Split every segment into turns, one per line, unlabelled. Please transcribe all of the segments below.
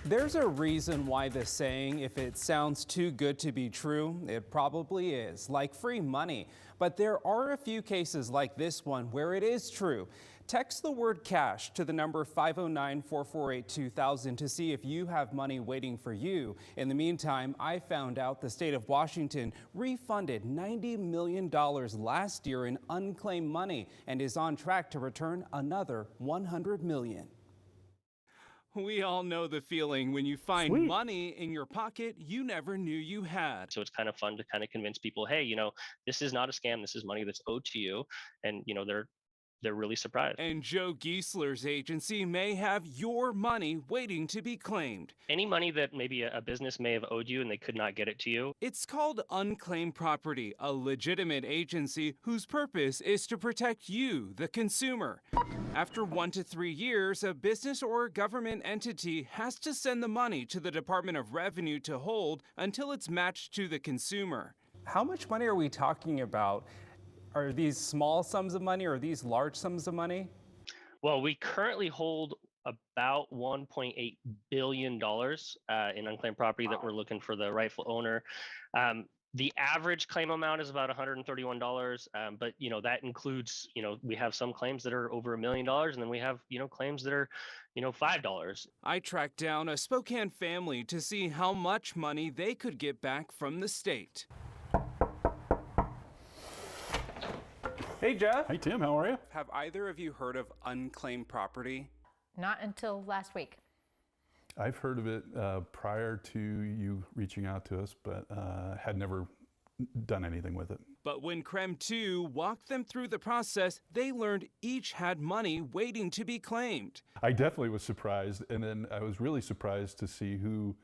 There's a reason why the saying, if it sounds too good to be true, it probably is, like free money. But there are a few cases like this one where it is true. Text the word cash to the number 509-448-2000 to see if you have money waiting for you. In the meantime, I found out the state of Washington refunded $90 million last year in unclaimed money and is on track to return another $100 million. We all know the feeling when you find money in your pocket you never knew you had.
So it's kind of fun to kind of convince people, hey, this is not a scam. This is money that's owed to you. And, they're really surprised.
And Joe Giesler's agency may have your money waiting to be claimed.
Any money that maybe a business may have owed you and they could not get it to you.
It's called Unclaimed Property, a legitimate agency whose purpose is to protect you, the consumer. After 1 to 3 years, a business or government entity has to send the money to the Department of Revenue to hold until it's matched to the consumer. How much money are we talking about? Are these small sums of money or are these large sums of money?
Well, we currently hold about $1.8 billion in unclaimed property that we're looking for the rightful owner. The average claim amount is about $131, but that includes, we have some claims that are over $1 million, and then we have, claims that are, $5.
I tracked down a Spokane family to see how much money they could get back from the state. Hey, Jeff.
Hey, Tim, how are you?
Have either of you heard of unclaimed property?
Not until last week.
I've heard of it prior to you reaching out to us, but had never done anything with it.
But when KREM 2 walked them through the process, they learned each had money waiting to be claimed.
I definitely was surprised, and then I was really surprised to see who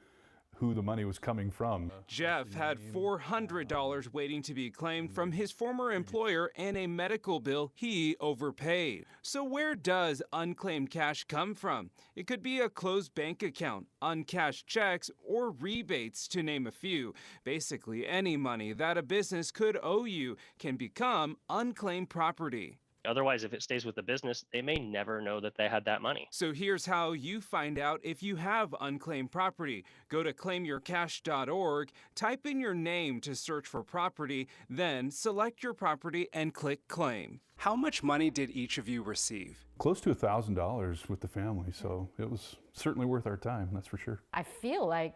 the money was coming from.
Jeff had $400 waiting to be claimed from his former employer and a medical bill he overpaid. So where does unclaimed cash come from? It could be a closed bank account, uncashed checks, or rebates, to name a few. Basically, any money that a business could owe you can become unclaimed property.
Otherwise, if it stays with the business, they may never know that they had that money.
So here's how you find out if you have unclaimed property. Go to claimyourcash.org, type in your name to search for property, then select your property and click claim. How much money did each of you receive?
Close to $1,000 with the family, so it was certainly worth our time, that's for sure.
I feel like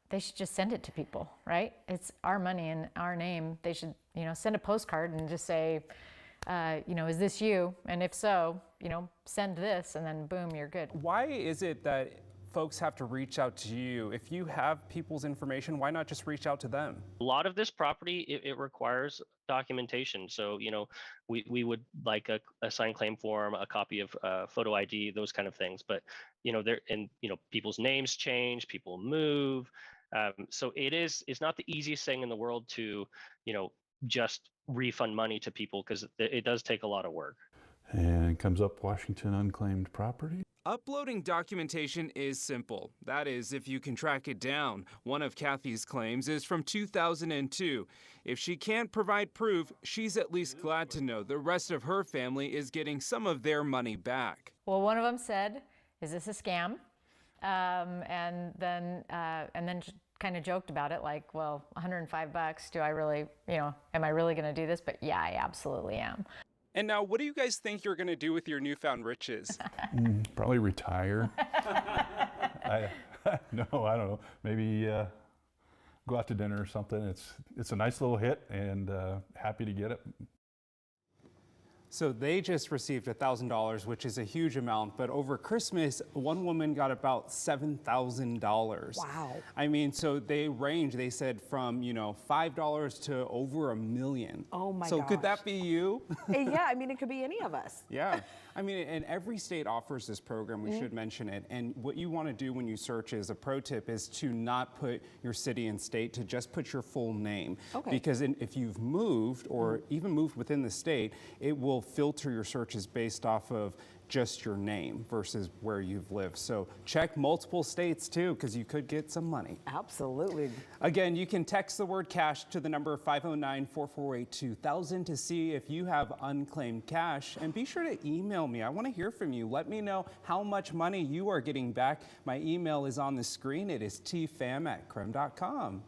they should just send it to people, right? It's our money in our name. They should, send a postcard and just say, is this you? And if so, send this, and then boom, you're good.
Why is it that folks have to reach out to you? If you have people's information, why not just reach out to them?
A lot of this property, it requires documentation. So, we would like a signed claim form, a copy of photo ID, those kind of things. But, people's names change, people move. So it's not the easiest thing in the world to, just refund money to people, because it does take a lot of work.
And comes up Washington unclaimed property.
Uploading documentation is simple. That is, if you can track it down. One of Kathy's claims is from 2002. If she can't provide proof, she's at least glad to know the rest of her family is getting some of their money back.
Well, one of them said, "Is this a scam?" And then kind of joked about it, like, well, $105, do I really, am I really going to do this? But yeah, I absolutely am.
And now, what do you guys think you're going to do with your newfound riches?
Probably retire. No, I don't know. Maybe go out to dinner or something. It's a nice little hit, and happy to get it.
So they just received $1,000, which is a huge amount, but over Christmas, one woman got about $7,000.
Wow.
I mean, so they said from, $5 to over $1 million.
Oh my
So
gosh.
could that be you?
Yeah, I mean, it could be any of us.
Yeah. I mean, and every state offers this program, we should mention it. And what you want to do when you search is, a pro tip is to not put your city and state, to just put your full name.
Okay.
Because if you've moved or even moved within the state, it will filter your searches based off of just your name versus where you've lived. So check multiple states too, because you could get some money.
Absolutely.
Again, you can text the word cash to the number 509-448-2000 to see if you have unclaimed cash. And be sure to email me. I want to hear from you. Let me know how much money you are getting back. My email is on the screen. It is tfam@krem.com.